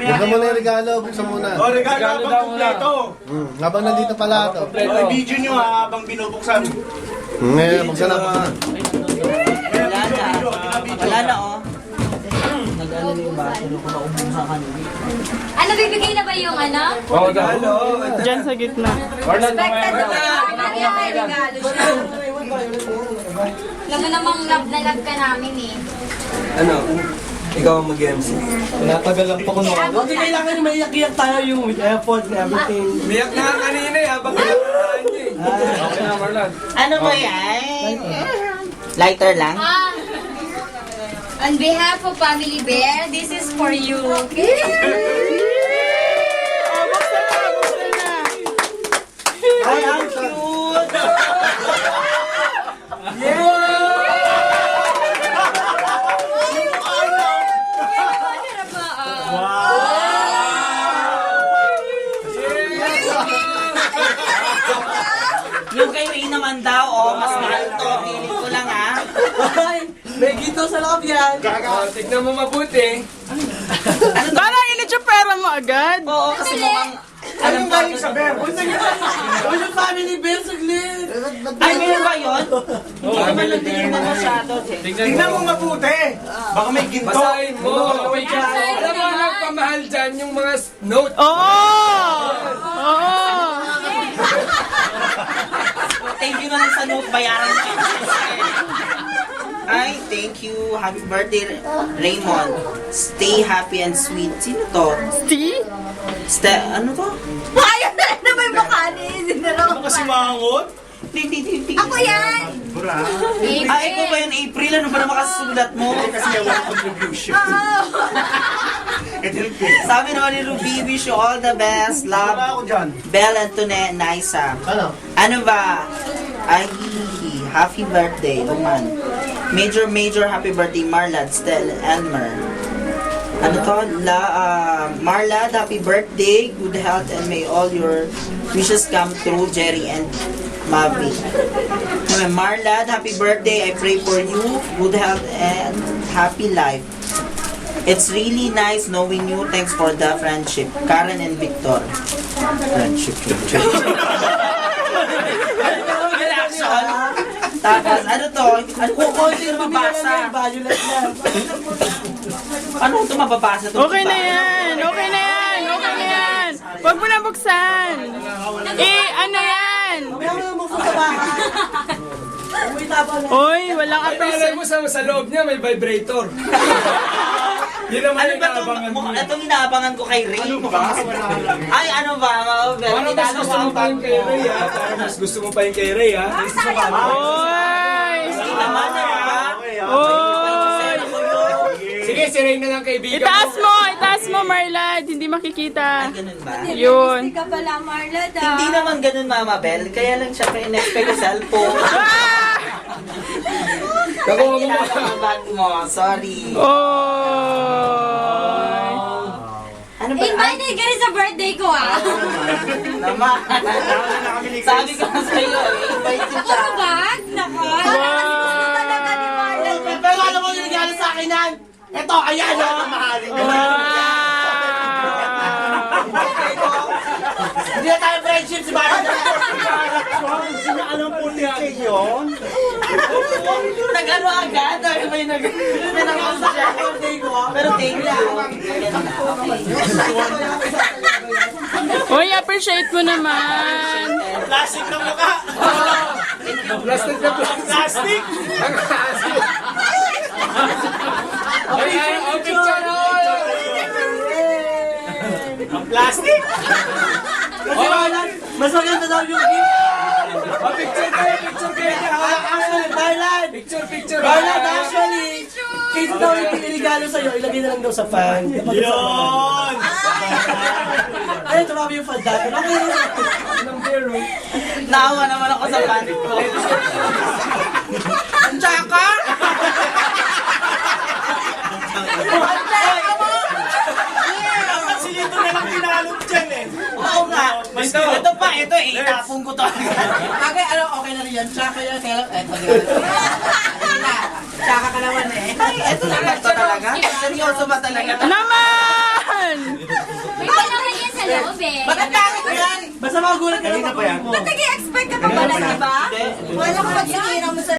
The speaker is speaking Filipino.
Buksan mo na yung regalo, buksan mo na. O, regalo habang kumpleto. Habang nandito pala ito. O, video nyo ha, habang binubuksan. Ngayon, buksan na, buksan na. Wala na, oh. Ano, bibigay na ba yung ano? Diyan sa gitna. Expected na may regalo siya. Alam mo namang love na love ka namin eh. Ano? Ikaw ang mag-MC. Natagal lang pa ko na. Hindi kailangan maiyak-iyak tayo yung with effort and everything. Biyak na nga kanina eh, habang kinakataan niyo eh. Okay na, Marlon. Ano ba yan? Lighter lang? On behalf of Family Bear, this is for you. Okay? Oh, buksan na, buksan na. Ay, ang cute! Yung kay Ray naman daw, oh, mas mahal to. Pilit ko lang, ah. May ginto sa loob yan. Tignan mo mabuti. Parang init yung pera mo agad. Oo, kasi mukhang... Alam ko, Uy, yung family bear, saglit. ay, meron ba yun? Hindi naman nagtingin na masyado. Tingnan mo mabuti. Baka may ginto. Basahin mo. Alam mo, nagpamahal dyan yung mga note. Oo! Oo! Thank you na lang sa note, bayaran ko. Ay, thank you. Happy birthday, Raymond. Stay happy and sweet. Sino to? See? Ano to? Ayun na may mukha ni Zinero. Ano kasi mangot? Hindi. Ako yan! Ah, ikaw ba yun, April? Ano ba na makasulat mo? Kasi yung contribution. Sabi naman ni Ruby, wish you all the best. Wala Love, ako dyan. Belle, Antoinette, Naisa. Ano? Ano ba? Ay, happy birthday, Roman. Major happy birthday, Marlad, Stel, Elmer. Ano to? Marlad, happy birthday, good health, and may all your wishes come true, Jerry and Mavi. Marlad, happy birthday, I pray for you, good health, and happy life. It's really nice knowing you. Thanks for the friendship. Karen and Victor. Friendship. Reaction. Tapos, ano to? Ano ko ito yung mabasa? Ano ito mababasa? Okay na yan! Okay na yan! Okay na yan! Huwag mo na buksan! Eh, ano yan? Uy, walang Ay, alam appreciate. mo sa loob niya may vibrator. Yun naman Ano yung ba inaabangan mo. itong inaabangan ko kay Ray? Ay, ano ba? Parang mas gusto mo pa yung kay Ray ha. Parang mas gusto mo pa yung kay Ray ha. Uy! Hindi naman, ha? Uy! Sige, si Ray na lang kaibigan Itaas mo, Marlad. Hindi makikita. Ganun ba? Yun. Hindi ka pala, Marla, Hindi naman ganun, Mama Belle. Kaya lang siya in-expect yung cellphone. Nakuha mo Kailangan ang bag mo. Sorry. Oy! Ano ba? Invited ka rin sa birthday ko, ah. Naman. Sabi ko na sa'yo, invite Ako siya. na bag? Nako. Gusto talaga ni Marla. Pero alam mo yung regalo sa akin yan? Ito, ayan o. Hindi na tayo friendship si Barry. Alam po niya yun. Nag-ano agad? May nag-ano siya. Pero thank you. Uy, appreciate mo naman. Plastic na mukha. Plastic na Plastic. Ay, picture na. Ang plastic. Kasi mas maganda daw yung gift. Picture kayo. Actually, Barlad. Picture. Barlad, actually. Kaysa daw yung regalo sa'yo, ilagay na lang daw sa fan. Yun. Ayun, tumami yung fan dati. Okay na. Naawa naman ako sa panic ko. Ang tsaka! Dapat silito na lang pinalot dyan eh. Oo nga. Ito pa, itapon ko to. Okay, okay na rin yan. Tsaka yan, kaya eto yun. Tsaka ka naman eh. Ay, ito naman to talaga? Seryoso ba talaga? Naman! Oo, be. Bakit pangit yan? Basta magulat ka lang Kanina pa yan. mo. Nag-expect ka pa pala, di ba? Hindi. Wala ko pagsinira mo sa